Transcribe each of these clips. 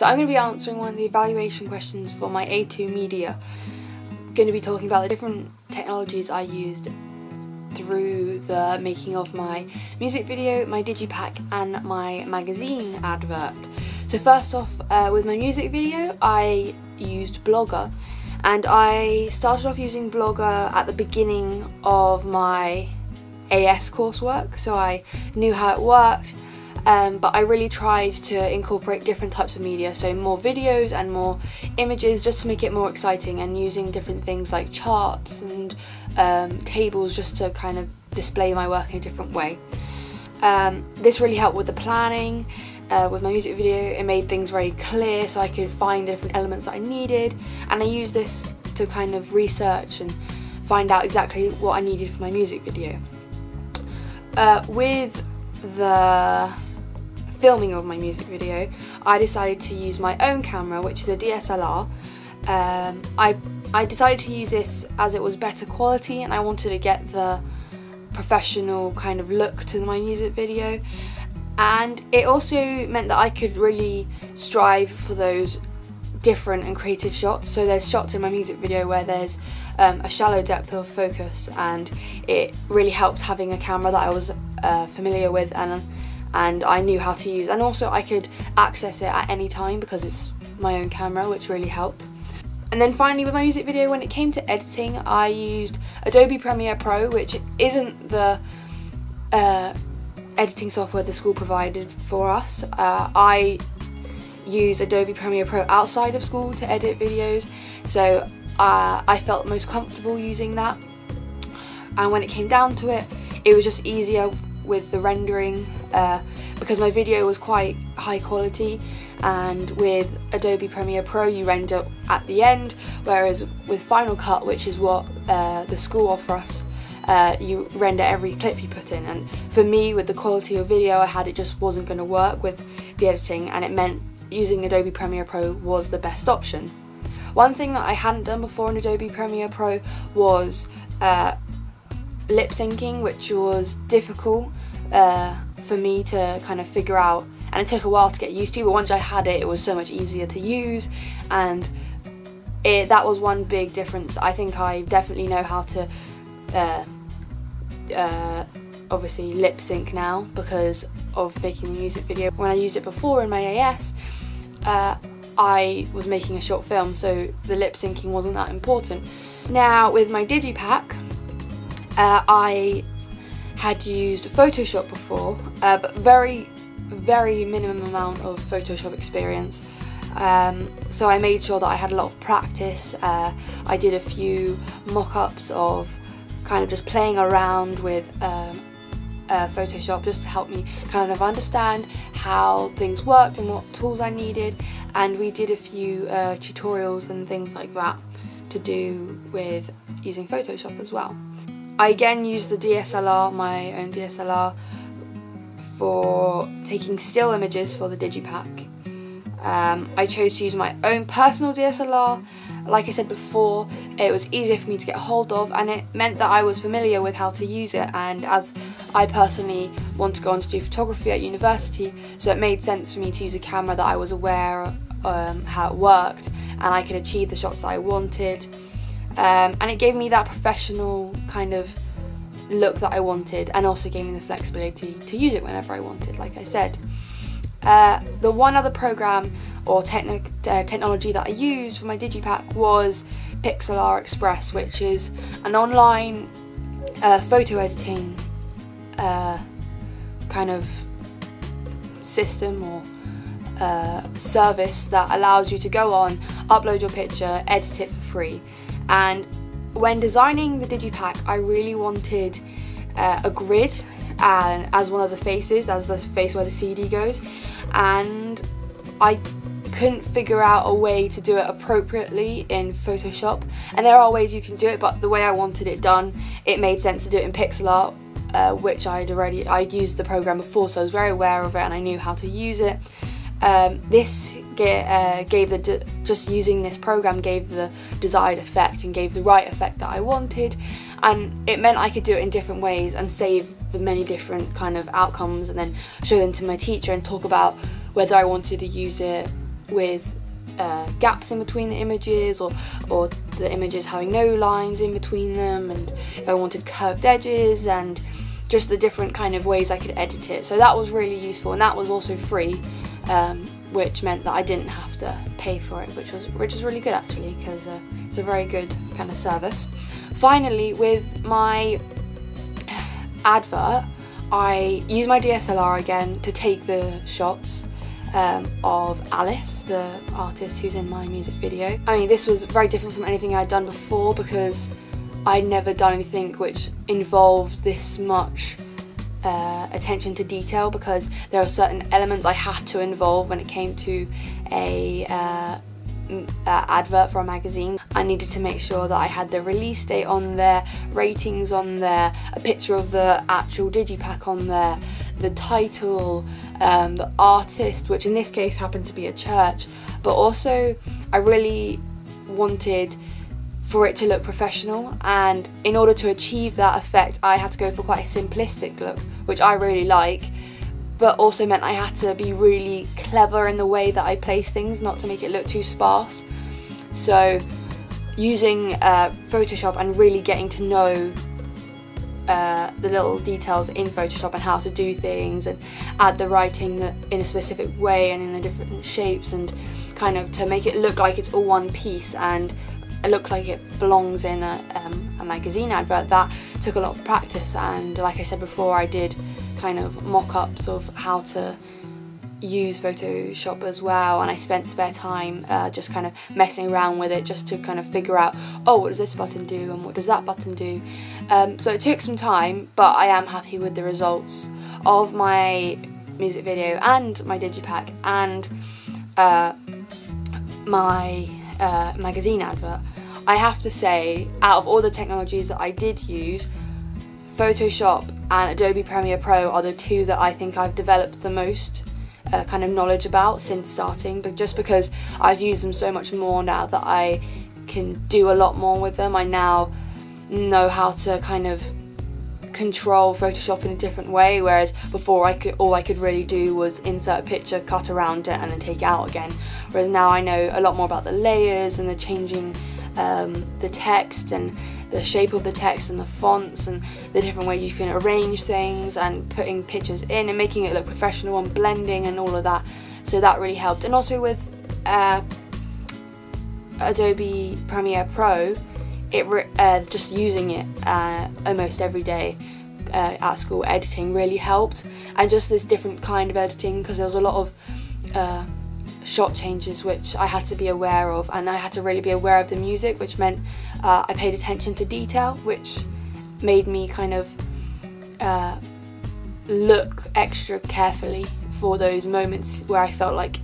So I'm going to be answering one of the evaluation questions for my A2 media. I'm going to be talking about the different technologies I used through the making of my music video, my digipack and my magazine advert. So first off, with my music video I used Blogger, and I started off using Blogger at the beginning of my AS coursework, so I knew how it worked. But I really tried to incorporate different types of media, so more videos and more images, just to make it more exciting, and using different things like charts and tables just to kind of display my work in a different way. This really helped with the planning. With my music video, it made things very clear so I could find the different elements that I needed, and I used this to kind of research and find out exactly what I needed for my music video. With the filming of my music video, I decided to use my own camera, which is a DSLR. I decided to use this as it was better quality, and I wanted to get the professional kind of look to my music video, and it also meant that I could really strive for those different and creative shots. So there's shots in my music video where there's a shallow depth of focus, and it really helped having a camera that I was familiar with and I knew how to use, and also I could access it at any time because it's my own camera, which really helped. And then finally, with my music video, when it came to editing, I used Adobe Premiere Pro, which isn't the editing software the school provided for us. I use Adobe Premiere Pro outside of school to edit videos, so I felt most comfortable using that. And when it came down to it, it was just easier with the rendering because my video was quite high quality, and with Adobe Premiere Pro you render at the end, whereas with Final Cut, which is what the school offer us, you render every clip you put in, and for me, with the quality of video I had, it just wasn't going to work with the editing, and it meant using Adobe Premiere Pro was the best option. One thing that I hadn't done before in Adobe Premiere Pro was lip syncing, which was difficult for me to kind of figure out, and it took a while to get used to, but once I had it, it was so much easier to use, and that was one big difference. I think I definitely know how to obviously lip sync now because of making the music video. When I used it before in my AS, I was making a short film, so the lip syncing wasn't that important. Now with my digipack, I had used Photoshop before, but very minimum amount of Photoshop experience. So I made sure that I had a lot of practice. I did a few mock-ups of kind of just playing around with Photoshop, just to help me kind of understand how things worked and what tools I needed, and we did a few tutorials and things like that to do with using Photoshop as well. I again used the DSLR, my own DSLR, for taking still images for the digipack. I chose to use my own personal DSLR. Like I said before, it was easier for me to get hold of, and it meant that I was familiar with how to use it, and as I personally want to go on to do photography at university, so it made sense for me to use a camera that I was aware of how it worked, and I could achieve the shots that I wanted. And it gave me that professional kind of look that I wanted, and also gave me the flexibility to use it whenever I wanted, like I said. The one other program or technology that I used for my digipack was Pixlr Express, which is an online photo editing kind of system or service that allows you to go on, upload your picture, edit it for free. And when designing the digipack, I really wanted a grid as one of the faces, as the face where the CD goes, and I couldn't figure out a way to do it appropriately in Photoshop. And there are ways you can do it, but the way I wanted it done, it made sense to do it in Pixlr, which I'd used the program before, so I was very aware of it and I knew how to use it. This just using this program gave the desired effect and gave the right effect that I wanted, and it meant I could do it in different ways and save the many different kind of outcomes, and then show them to my teacher and talk about whether I wanted to use it with gaps in between the images, or the images having no lines in between them, and if I wanted curved edges, and just the different kind of ways I could edit it. So that was really useful, and that was also free, which meant that I didn't have to pay for it, which is really good actually, because it's a very good kind of service. Finally, with my advert, I used my DSLR again to take the shots of Alice, the artist who's in my music video. I mean, this was very different from anything I'd done before, because I'd never done anything which involved this much attention to detail, because there are certain elements I had to involve when it came to a advert for a magazine. I needed to make sure that I had the release date on there, ratings on there, a picture of the actual digipack on there, the title, the artist, which in this case happened to be a church, but also I really wanted for it to look professional, and in order to achieve that effect I had to go for quite a simplistic look, which I really like, but also meant I had to be really clever in the way that I place things, not to make it look too sparse. So using Photoshop and really getting to know the little details in Photoshop and how to do things, and add the writing in a specific way and in the different shapes, and kind of to make it look like it's all one piece and it looks like it belongs in a magazine advert. That took a lot of practice, and like I said before, I did kind of mock-ups of how to use Photoshop as well, and I spent spare time just kind of messing around with it, just to kind of figure out, oh, what does this button do and what does that button do. So it took some time, but I am happy with the results of my music video and my digipack and my magazine advert. I have to say, out of all the technologies that I did use, Photoshop and Adobe Premiere Pro are the two that I think I've developed the most kind of knowledge about since starting, but just because I've used them so much more now that I can do a lot more with them. I now know how to kind of control Photoshop in a different way, whereas before all I could really do was insert a picture, cut around it and then take it out again, whereas now I know a lot more about the layers and the changing the text and the shape of the text and the fonts and the different ways you can arrange things and putting pictures in and making it look professional and blending and all of that. So that really helped. And also with Adobe Premiere Pro, just using it almost every day at school, editing really helped, and just this different kind of editing, because there was a lot of shot changes which I had to be aware of, and I had to really be aware of the music, which meant I paid attention to detail, which made me kind of look extra carefully for those moments where I felt like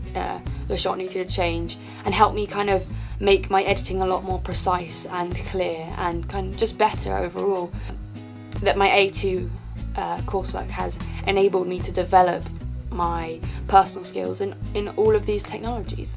the shot needed a change, and helped me kind of make my editing a lot more precise and clear and kind of just better overall. That my A2 coursework has enabled me to develop my personal skills in all of these technologies.